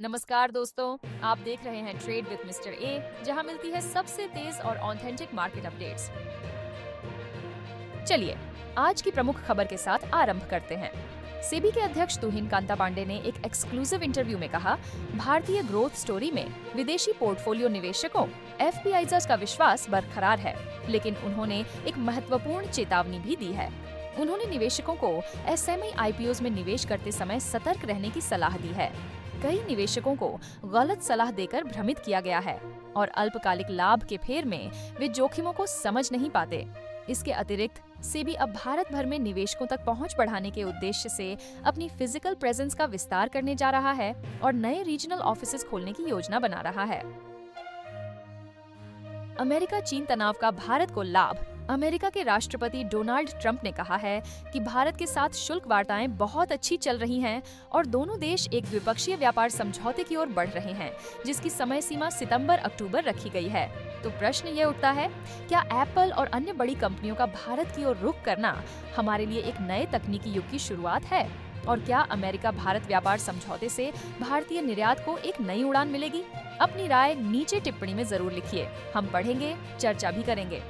नमस्कार दोस्तों, आप देख रहे हैं ट्रेड विद मिस्टर ए, जहां मिलती है सबसे तेज और ऑथेंटिक मार्केट अपडेट्स। चलिए, आज की प्रमुख खबर के साथ आरंभ करते हैं। सेबी के अध्यक्ष तुहिन कांता पांडे ने एक एक्सक्लूसिव इंटरव्यू में कहा, भारतीय ग्रोथ स्टोरी में विदेशी पोर्टफोलियो निवेशकों एफपीआईज का विश्वास बरकरार है, लेकिन उन्होंने एक महत्वपूर्ण चेतावनी भी दी है। उन्होंने निवेशकों को एसएमई आईपीओज में निवेश करते समय सतर्क रहने की सलाह दी है। कई निवेशकों को गलत सलाह देकर भ्रमित किया गया है और अल्पकालिक लाभ के फेर में वे जोखिमों को समझ नहीं पाते। इसके अतिरिक्त सेबी अब भारत भर में निवेशकों तक पहुंच बढ़ाने के उद्देश्य से अपनी फिजिकल प्रेजेंस का विस्तार करने जा रहा है और नए रीजनल ऑफिसेज खोलने की योजना बना रहा है। अमेरिका चीन तनाव का भारत को लाभ। अमेरिका के राष्ट्रपति डोनाल्ड ट्रंप ने कहा है कि भारत के साथ शुल्क वार्ताएं बहुत अच्छी चल रही हैं और दोनों देश एक द्विपक्षीय व्यापार समझौते की ओर बढ़ रहे हैं, जिसकी समय सीमा सितंबर-अक्टूबर रखी गई है। तो प्रश्न ये उठता है, क्या एप्पल और अन्य बड़ी कंपनियों का भारत की ओर रुख करना हमारे लिए एक नए तकनीकी युग की शुरुआत है? और क्या अमेरिका भारत व्यापार समझौते से भारतीय निर्यात को एक नई उड़ान मिलेगी? अपनी राय नीचे टिप्पणी में जरूर लिखिए, हम पढ़ेंगे, चर्चा भी करेंगे।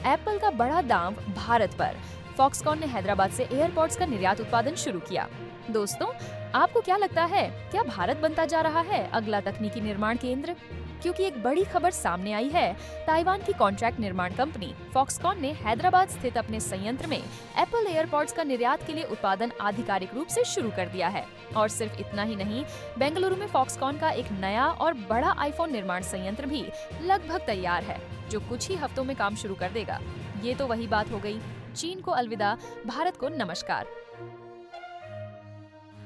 एप्पल का बड़ा दांव भारत पर। फॉक्सकॉन ने हैदराबाद से एयरपॉड्स का निर्यात उत्पादन शुरू किया। दोस्तों, आपको क्या लगता है, क्या भारत बनता जा रहा है अगला तकनीकी निर्माण केंद्र? क्योंकि एक बड़ी खबर सामने आई है। ताइवान की कॉन्ट्रैक्ट निर्माण कंपनी फॉक्सकॉन ने हैदराबाद स्थित अपने संयंत्र में एप्पल एयरपॉड्स का निर्यात के लिए उत्पादन आधिकारिक रूप से शुरू कर दिया है। और सिर्फ इतना ही नहीं, बेंगलुरु में फॉक्सकॉन का एक नया और बड़ा आईफोन निर्माण संयंत्र भी लगभग तैयार है, जो कुछ ही हफ्तों में काम शुरू कर देगा। ये तो वही बात हो गई, चीन को अलविदा, भारत को नमस्कार।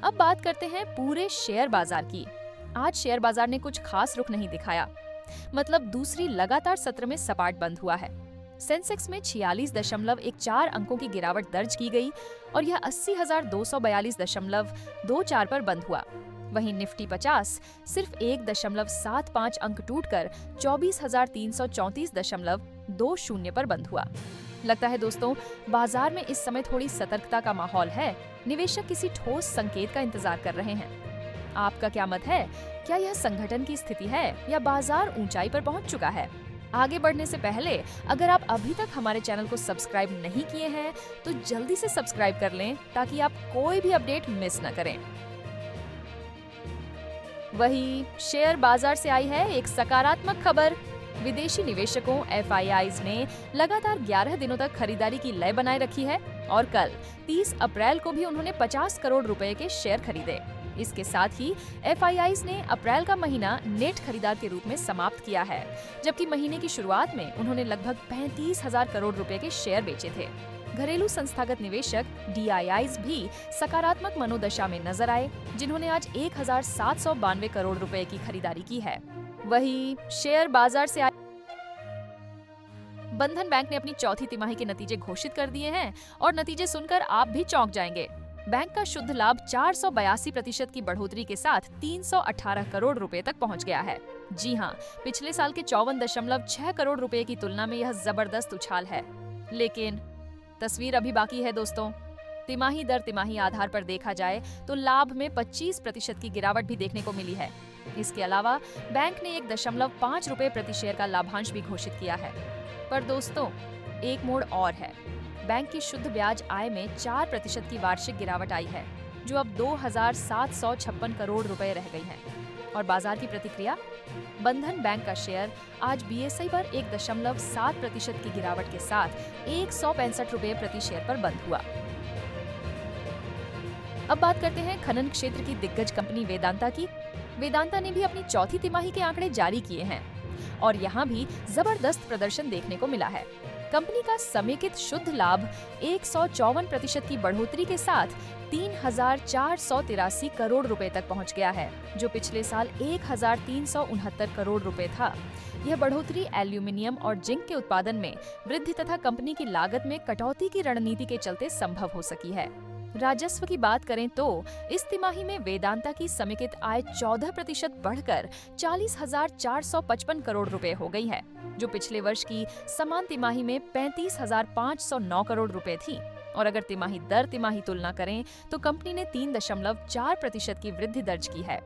अब बात करते हैं पूरे शेयर बाजार की। आज शेयर बाजार ने कुछ खास रुख नहीं दिखाया, मतलब दूसरी लगातार सत्र में सपाट बंद हुआ है। सेंसेक्स में 46.14 अंकों की गिरावट दर्ज की गई और यह 80,242.24 पर बंद हुआ। वहीं निफ्टी 50 सिर्फ 1.75 अंक टूटकर 24,334.20 पर बंद हुआ। लगता है दोस्तों, बाजार में इस समय थोड़ी सतर्कता का माहौल है। निवेशक किसी ठोस संकेत का इंतजार कर रहे हैं। आपका क्या मत है? क्या यह संगठन की स्थिति है या बाजार ऊंचाई पर पहुंच चुका है? आगे बढ़ने से पहले अगर आप अभी तक हमारे चैनल को सब्सक्राइब नहीं किए हैं तो जल्दी से सब्सक्राइब कर लें ताकि आप कोई भी अपडेट मिस न करें। वही शेयर बाजार से आई है एक सकारात्मक खबर। विदेशी निवेशकों एफआईआईज ने लगातार 11 दिनों तक खरीदारी की लय बनाए रखी है और कल 30 अप्रैल को भी उन्होंने 50 करोड़ रुपए के शेयर खरीदे। इसके साथ ही एफआईआईज ने अप्रैल का महीना नेट खरीदार के रूप में समाप्त किया है, जबकि महीने की शुरुआत में उन्होंने लगभग 35,000 करोड़ रुपए के शेयर बेचे थे। घरेलू संस्थागत निवेशक डीआईआईज भी सकारात्मक मनोदशा में नजर आए, जिन्होंने आज 1,792 करोड़ रुपए की खरीदारी की है। वही शेयर बाजार से बंधन बैंक ने अपनी चौथी तिमाही के नतीजे घोषित कर दिए हैं और नतीजे सुनकर आप भी चौंक जाएंगे। बैंक का शुद्ध लाभ 482% की बढ़ोतरी के साथ 318 करोड़ रुपए तक पहुंच गया है। जी हां, पिछले साल के 54.6 करोड़ रुपए की तुलना में यह जबरदस्त उछाल है। लेकिन तस्वीर अभी बाकी है दोस्तों। तिमाही दर तिमाही आधार पर देखा जाए तो लाभ में 25% की गिरावट भी देखने को मिली है। इसके अलावा बैंक ने 1.5 रुपए प्रति शेयर का लाभांश भी घोषित किया है। पर दोस्तों, एक मोड़ और है। बैंक की शुद्ध ब्याज आय में 4% की वार्षिक गिरावट आई है, जो अब 2,756 करोड़ रुपए रह गई है। और बाजार की प्रतिक्रिया? बंधन बैंक का शेयर आज बीएसई पर 1.7% की गिरावट के साथ 165 रुपए प्रति शेयर पर बंद हुआ। अब बात करते हैं खनन क्षेत्र की दिग्गज कंपनी वेदांता की। वेदांता ने भी अपनी चौथी तिमाही के आंकड़े जारी किए हैं और यहाँ भी जबरदस्त प्रदर्शन देखने को मिला है। कंपनी का समेकित शुद्ध लाभ 154% की बढ़ोतरी के साथ 3,483 करोड़ रुपए तक पहुंच गया है, जो पिछले साल 1,369 करोड़ रुपए था। यह बढ़ोतरी एल्यूमिनियम और जिंक के उत्पादन में वृद्धि तथा कंपनी की लागत में कटौती की रणनीति के चलते संभव हो सकी है। राजस्व की बात करें तो इस तिमाही में वेदांता की समेकित आय 14% बढ़कर 40,455 करोड़ रुपए हो गई है, जो पिछले वर्ष की समान तिमाही में 35,509 करोड़ रुपए थी। और अगर तिमाही दर तिमाही तुलना करें तो कंपनी ने 3.4% की वृद्धि दर्ज की है।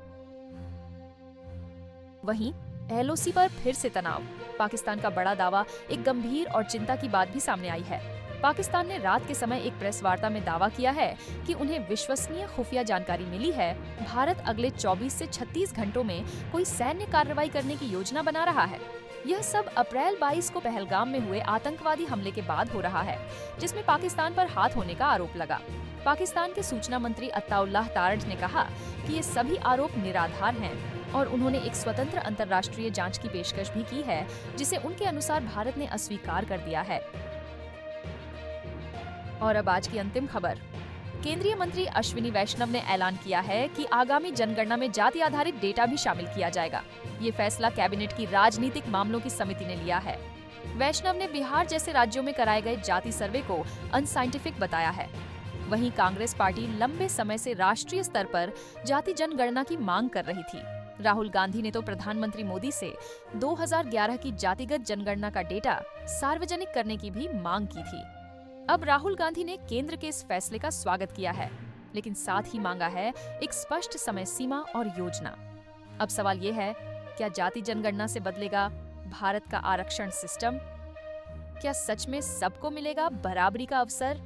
वहीं एलओसी पर फिर से तनाव। पाकिस्तान का बड़ा दावा, एक गंभीर और चिंता की बात भी सामने आई है। पाकिस्तान ने रात के समय एक प्रेस वार्ता में दावा किया है कि उन्हें विश्वसनीय खुफिया जानकारी मिली है। भारत अगले 24 से 36 घंटों में कोई सैन्य कार्रवाई करने की योजना बना रहा है। यह सब अप्रैल 22 को पहलगाम में हुए आतंकवादी हमले के बाद हो रहा है, जिसमें पाकिस्तान पर हाथ होने का आरोप लगा। पाकिस्तान के सूचना मंत्री अत्ताउल्लाह तारड ने कहा कि ये सभी आरोप निराधार हैं और उन्होंने एक स्वतंत्र अंतर्राष्ट्रीय जांच की पेशकश भी की है, जिसे उनके अनुसार भारत ने अस्वीकार कर दिया है। और अब आज की अंतिम खबर। केंद्रीय मंत्री अश्विनी वैष्णव ने ऐलान किया है कि आगामी जनगणना में जाति आधारित डेटा भी शामिल किया जाएगा। ये फैसला कैबिनेट की राजनीतिक मामलों की समिति ने लिया है। वैष्णव ने बिहार जैसे राज्यों में कराए गए जाति सर्वे को अनसाइंटिफिक बताया है। वहीं कांग्रेस पार्टी लंबे समय से राष्ट्रीय स्तर पर जाति जनगणना की मांग कर रही थी। राहुल गांधी ने तो प्रधानमंत्री मोदी से 2011 की जातिगत जनगणना का डेटा सार्वजनिक करने की भी मांग की थी। अब राहुल गांधी ने केंद्र के इस फैसले का स्वागत किया है, लेकिन साथ ही मांगा है एक स्पष्ट समय सीमा और योजना। अब सवाल ये है, क्या जाति जनगणना से बदलेगा भारत का आरक्षण सिस्टम? क्या सच में सबको मिलेगा बराबरी का अवसर?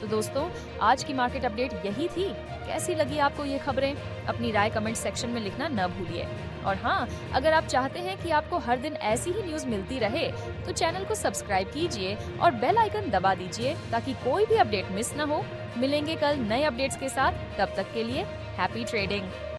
तो दोस्तों, आज की मार्केट अपडेट यही थी। कैसी लगी आपको ये खबरें? अपनी राय कमेंट सेक्शन में लिखना न भूलिए। और हाँ, अगर आप चाहते हैं कि आपको हर दिन ऐसी ही न्यूज़ मिलती रहे, तो चैनल को सब्सक्राइब कीजिए और बेल आइकन दबा दीजिए ताकि कोई भी अपडेट मिस न हो। मिलेंगे कल नए अपडेट्स के साथ, तब तक के लिए हैप्पी ट्रेडिंग।